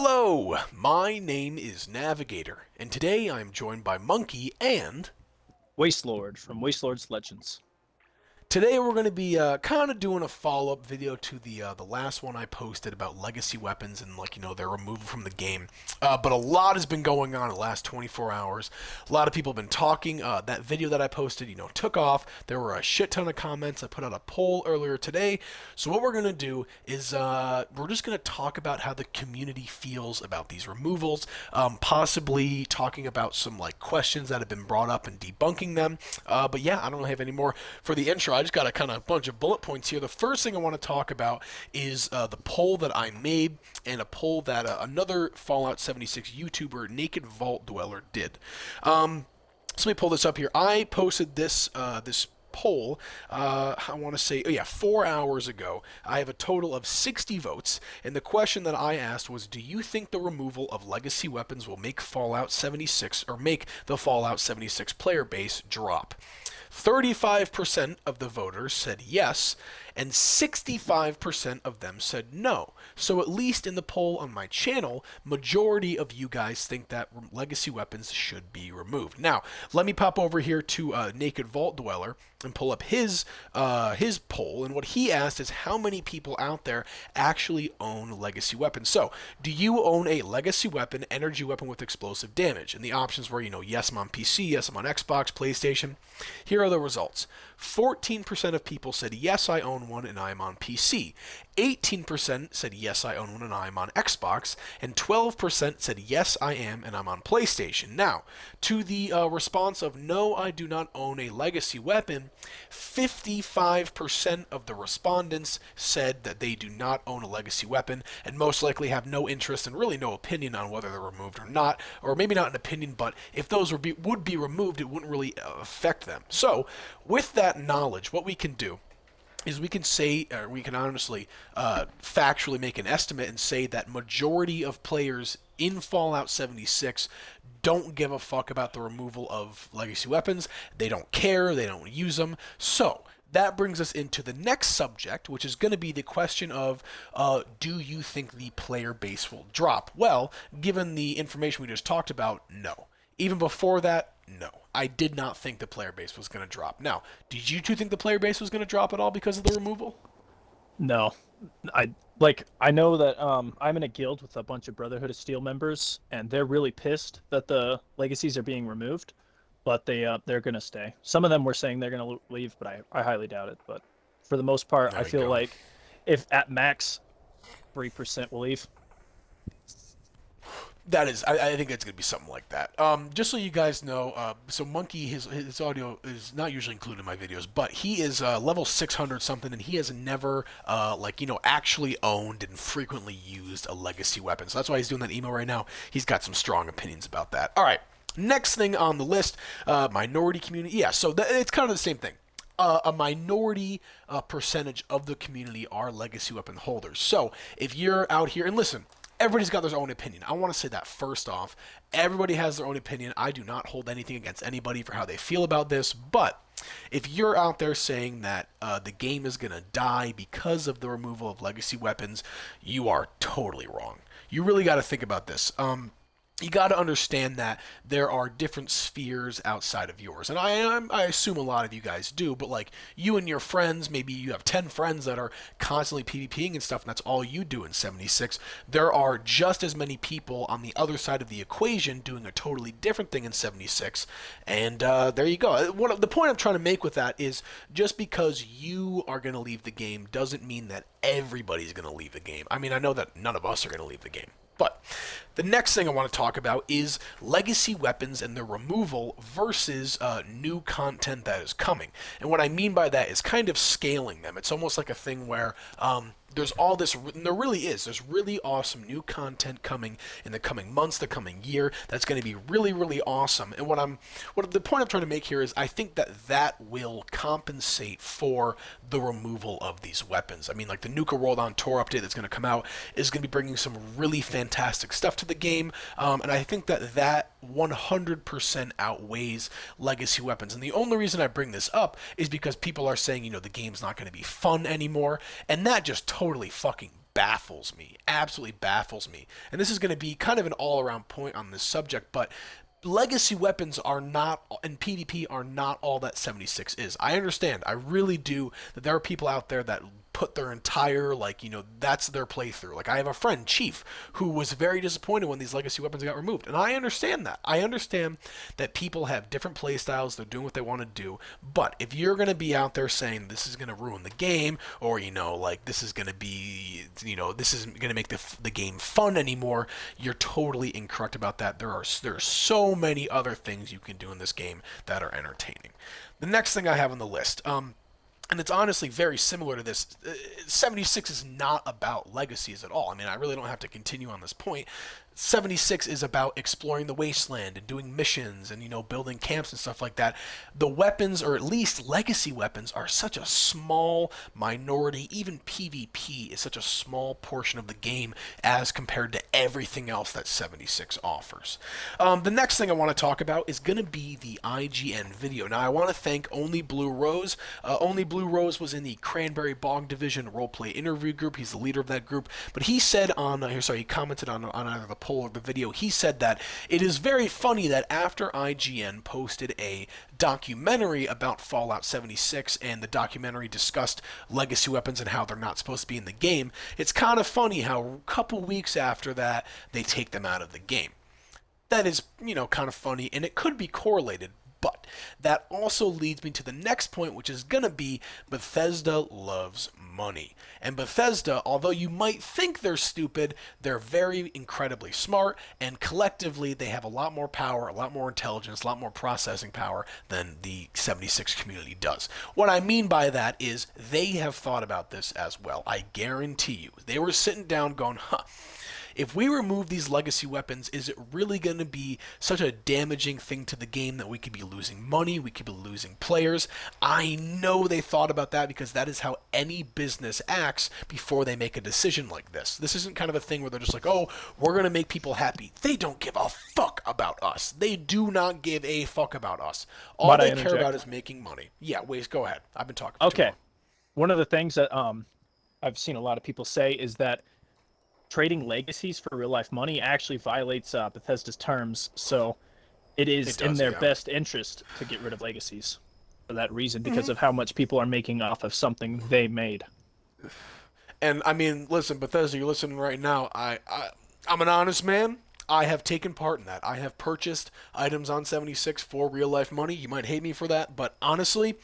Hello, my name is Navigator, and today I'm joined by Monke and Wastelord from Wastelords Legends. today we're going to be kind of doing a follow-up video to the last one I posted about legacy weapons and their removal from the game. But a lot has been going on in the last 24 hours. A lot of people have been talking. That video that I posted, took off. There were a shit ton of comments. I put out a poll earlier today. So what we're going to do is we're just going to talk about how the community feels about these removals, possibly talking about some questions that have been brought up and debunking them. But yeah, I don't have any more for the intro. I just got a kind of bunch of bullet points here. The first thing I want to talk about is the poll that I made and a poll that another Fallout 76 YouTuber, Naked Vault Dweller, did. So let me pull this up here. I posted this poll, I want to say, 4 hours ago. I have a total of 60 votes, and the question that I asked was, do you think the removal of legacy weapons will make Fallout 76, or make the Fallout 76 player base drop? 35% of the voters said yes, and 65% of them said no. So at least in the poll on my channel, majority of you guys think that legacy weapons should be removed. Now, let me pop over here to Naked Vault Dweller and pull up his poll, and what he asked is how many people out there actually own legacy weapons. So, do you own a legacy weapon, energy weapon with explosive damage? And the options were, yes, I'm on PC, yes, I'm on Xbox, PlayStation. Here are the results. 14% of people said, yes, I own one and I am on PC. 18% said, yes, I own one and I am on Xbox. And 12% said, yes, I am and I'm on PlayStation. Now, to the response of, no, I do not own a legacy weapon, 55% of the respondents said that they do not own a legacy weapon and most likely have no interest and really no opinion on whether they're removed or not. Or maybe not an opinion, but if those would be removed, it wouldn't really affect them. So, with that knowledge, what we can do is we can say, or we can honestly, factually make an estimate and say that majority of players in Fallout 76 don't give a fuck about the removal of legacy weapons. They don't care. They don't use them. So, that brings us into the next subject, which is going to be the question of, do you think the player base will drop? Well, given the information we just talked about, no. Even before that, no. I did not think the player base was going to drop. Now, did you two think the player base was going to drop at all because of the removal? No, I know that I'm in a guild with a bunch of Brotherhood of Steel members, and they're really pissed that the legacies are being removed, but they're gonna stay. Some of them were saying they're gonna leave, but I highly doubt it. But for the most part, There I we feel go. like if at max 3% will leave. That is, I think it's going to be something like that. Just so you guys know, so Monkey, his audio is not usually included in my videos, but he is level 600 something, and he has never, actually owned and frequently used a legacy weapon. So that's why he's doing that email right now. He's got some strong opinions about that. All right, next thing on the list, minority community. Yeah, so it's kind of the same thing. A minority percentage of the community are legacy weapon holders. So if you're out here, and listen, everybody's got their own opinion. I want to say that first off. Everybody has their own opinion. I do not hold anything against anybody for how they feel about this, but if you're out there saying that the game is going to die because of the removal of legacy weapons, you are totally wrong. You really got to think about this. You got to understand that there are different spheres outside of yours. And I assume a lot of you guys do, but you and your friends, maybe you have 10 friends that are constantly PvPing and stuff, and that's all you do in 76. There are just as many people on the other side of the equation doing a totally different thing in 76. And there you go. The point I'm trying to make with that is just because you are going to leave the game doesn't mean that everybody's going to leave the game. I mean, I know that none of us are going to leave the game. But the next thing I want to talk about is legacy weapons and their removal versus new content that is coming. And what I mean by that is kind of scaling them. It's almost like a thing where there's all this, and there really is, there's really awesome new content coming in the coming months, the coming year, that's going to be really, really awesome. And the point I'm trying to make here is I think that will compensate for the removal of these weapons. I mean, like the Nuka World on Tour update that's going to come out is going to be bringing some really fantastic stuff to the game, and I think that 100% outweighs legacy weapons. And the only reason I bring this up is because people are saying, the game's not going to be fun anymore, and that just totally fucking baffles me, absolutely baffles me. And this is going to be kind of an all-around point on this subject, but legacy weapons are not, and PvP are not all that 76 is. I understand, I really do, that there are people out there that put their entire, like, that's their playthrough. Like, I have a friend, Chief, who was very disappointed when these legacy weapons got removed. And I understand that. I understand that people have different playstyles, they're doing what they want to do. But if you're going to be out there saying this is going to ruin the game, or, like, this is going to be, this isn't going to make the game fun anymore, you're totally incorrect about that. There are so many other things you can do in this game that are entertaining. The next thing I have on the list, and it's honestly very similar to this. 76 is not about legacies at all. I mean, I really don't have to continue on this point. 76 is about exploring the wasteland and doing missions and, building camps and stuff like that. The weapons, or at least legacy weapons, are such a small minority. Even PvP is such a small portion of the game as compared to everything else that 76 offers. The next thing I want to talk about is going to be the IGN video. Now, I want to thank Only Blue Rose. Only Blue Rose was in the Cranberry Bog Division roleplay interview group. He's the leader of that group. But he said he commented on either the poll or the video. He said that it is very funny that after IGN posted a documentary about Fallout 76 and the documentary discussed legacy weapons and how they're not supposed to be in the game, it's kind of funny how a couple weeks after that they take them out of the game. That is, kind of funny, and it could be correlated. But that also leads me to the next point, which is going to be Bethesda loves money. And Bethesda, although you might think they're stupid, they're very incredibly smart, and collectively they have a lot more power, a lot more intelligence, a lot more processing power than the 76 community does. What I mean by that is they have thought about this as well. I guarantee you. They were sitting down going, if we remove these legacy weapons, is it really going to be such a damaging thing to the game that we could be losing money, we could be losing players? I know they thought about that because that is how any business acts before they make a decision like this. This isn't kind of a thing where they're just like, oh, we're going to make people happy. They don't give a fuck about us. They do not give a fuck about us. All they care about is making money. Yeah, Waze, go ahead. I've been talking for too long. One of the things that I've seen a lot of people say is that trading legacies for real life money actually violates Bethesda's terms, so it is in their best interest to get rid of legacies for that reason, because of how much people are making off of something they made. And I mean, listen, Bethesda, you're listening right now. I'm an honest man. I have taken part in that. I have purchased items on 76 for real life money. You might hate me for that, but honestly,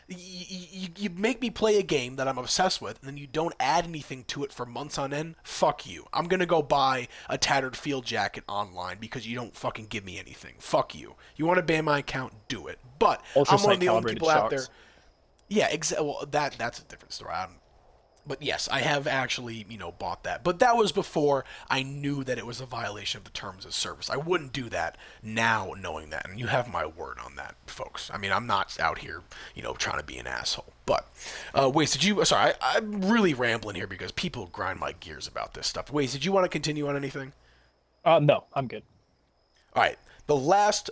you make me play a game that I'm obsessed with, and then you don't add anything to it for months on end. Fuck you. I'm gonna go buy a tattered field jacket online because you don't fucking give me anything. Fuck you. You want to ban my account? Do it. But I'm one of the only people out there. Yeah, exactly. Well, that's a different story. But yes, I have actually, bought that. But that was before I knew that it was a violation of the terms of service. I wouldn't do that now knowing that. And you have my word on that, folks. I mean, I'm not out here, trying to be an asshole. But, Waze, I'm really rambling here because people grind my gears about this stuff. Waze, did you want to continue on anything? No, I'm good. All right. The last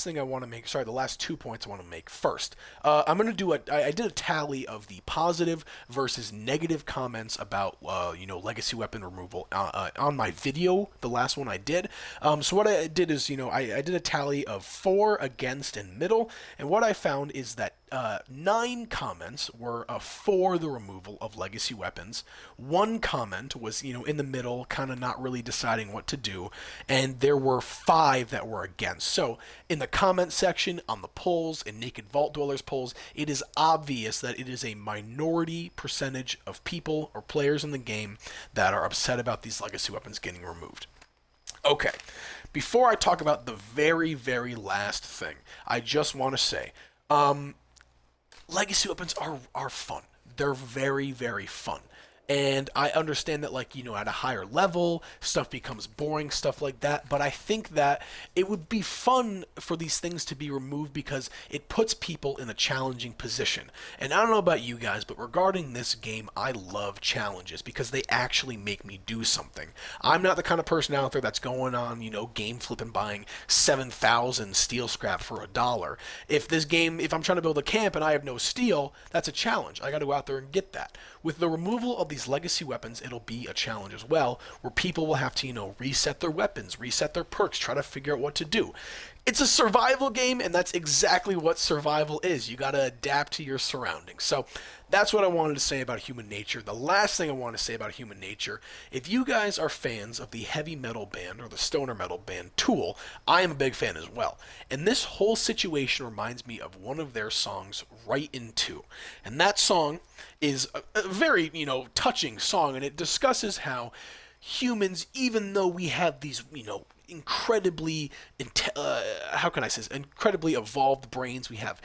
thing I want to make, the last 2 points I want to make first. I'm going to do I did a tally of the positive versus negative comments about, legacy weapon removal on my video, the last one I did. So what I did is, I did a tally of 4 against and middle, and what I found is that 9 comments were for the removal of legacy weapons. 1 comment was, in the middle, kind of not really deciding what to do, and there were 5 that were against. So, in the comment section, on the polls, in Naked Vault Dwellers polls, it is obvious that it is a minority percentage of people or players in the game that are upset about these legacy weapons getting removed. Okay, before I talk about the very, very last thing, I just want to say, legacy weapons are fun. They're very, very fun. And I understand that, at a higher level, stuff becomes boring, stuff like that. But I think that it would be fun for these things to be removed because it puts people in a challenging position. And I don't know about you guys, but regarding this game, I love challenges because they actually make me do something. I'm not the kind of person out there that's going on, game flipping, buying 7,000 steel scrap for $1. If I'm trying to build a camp and I have no steel, that's a challenge. I got to go out there and get that. With the removal of the these legacy weapons, it'll be a challenge as well, where people will have to, reset their weapons, reset their perks, try to figure out what to do. It's a survival game, and that's exactly what survival is. You gotta adapt to your surroundings. So that's what I wanted to say about human nature. The last thing I want to say about human nature, if you guys are fans of the heavy metal band or the stoner metal band Tool, I am a big fan as well. And this whole situation reminds me of one of their songs, Right in Two. And that song is a very, touching song, and it discusses how humans, even though we have these, incredibly how can I say this? Incredibly evolved brains. We have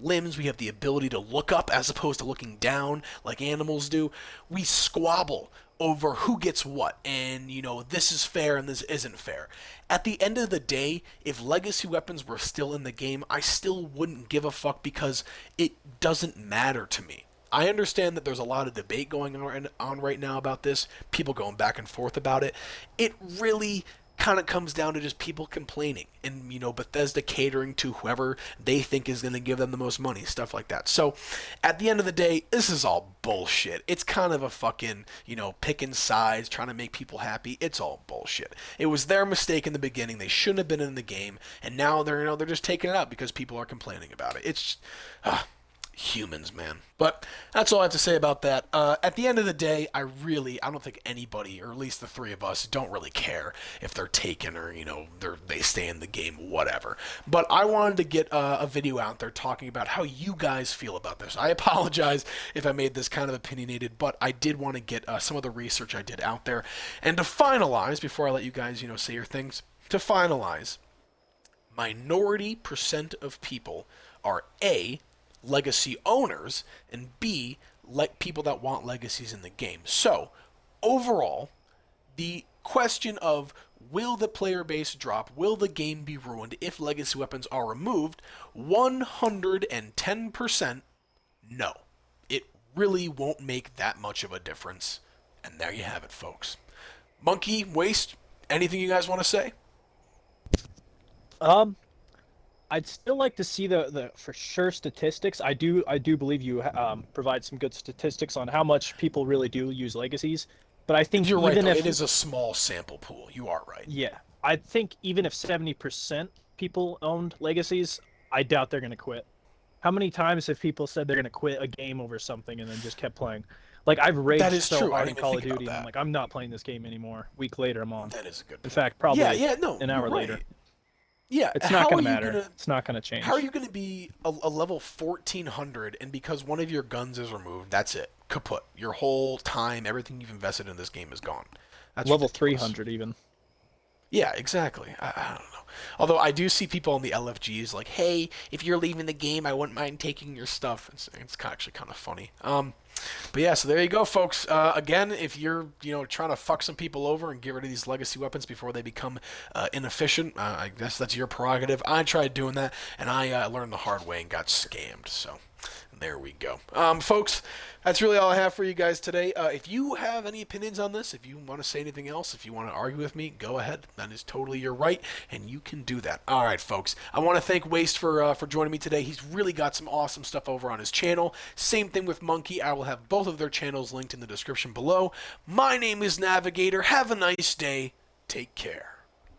limbs, we have the ability to look up as opposed to looking down like animals do. We squabble over who gets what, and this is fair and this isn't fair. At the end of the day, if legacy weapons were still in the game, I still wouldn't give a fuck because it doesn't matter to me. I understand that there's a lot of debate going on right now about this, people going back and forth about it. It really kind of comes down to just people complaining and, Bethesda catering to whoever they think is going to give them the most money, stuff like that. So at the end of the day, this is all bullshit. It's kind of a fucking, picking sides, trying to make people happy. It's all bullshit. It was their mistake in the beginning. They shouldn't have been in the game, and now they're just taking it out because people are complaining about it. It's humans, man. But that's all I have to say about that. At the end of the day, I don't think anybody, or at least the three of us, don't really care if they're taken or, they stay in the game, whatever. But I wanted to get a video out there talking about how you guys feel about this. I apologize if I made this kind of opinionated, but I did want to get some of the research I did out there. And to finalize, before I let you guys, say your things, to finalize, minority % of people are A, legacy owners, and B, people that want legacies in the game. So, overall, the question of will the player base drop, will the game be ruined if legacy weapons are removed, 110% no. It really won't make that much of a difference. And there you have it, folks. Monkey, Waste, anything you guys want to say? I'd still like to see the for sure statistics. I do believe you provide some good statistics on how much people really do use legacies. But I think you're right, even though, if it is a small sample pool. You are right. yeah, I think even if 70% people owned legacies, I doubt they're gonna quit. How many times have people said they're gonna quit a game over something and then just kept playing? Like I've That raged is so true. I hard didn't in even Call of think about Duty, and I'm that. like, I'm not playing this game anymore. Week later, I'm on. That is a good point. In fact, probably no, an hour you're right. later. Yeah, It's not going to matter. It's not going to change. How are you going to be a level 1400 and because one of your guns is removed, that's it, kaput. Your whole time, everything you've invested in this game is gone. That's level ridiculous. 300 even. Yeah, exactly. I don't know. Although I do see people on the LFGs like, hey, if you're leaving the game, I wouldn't mind taking your stuff. It's actually kind of funny. But yeah, so there you go, folks. Again, if you're trying to fuck some people over and get rid of these legacy weapons before they become inefficient, I guess that's your prerogative. I tried doing that, and I learned the hard way and got scammed. So there we go. Folks, that's really all I have for you guys today. If you have any opinions on this, if you want to say anything else, if you want to argue with me, go ahead. That is totally your right, and you can do that. All right, folks. I want to thank Waste for joining me today. He's really got some awesome stuff over on his channel. Same thing with Monkey. I will have both of their channels linked in the description below. My name is Navigator. Have a nice day. Take care.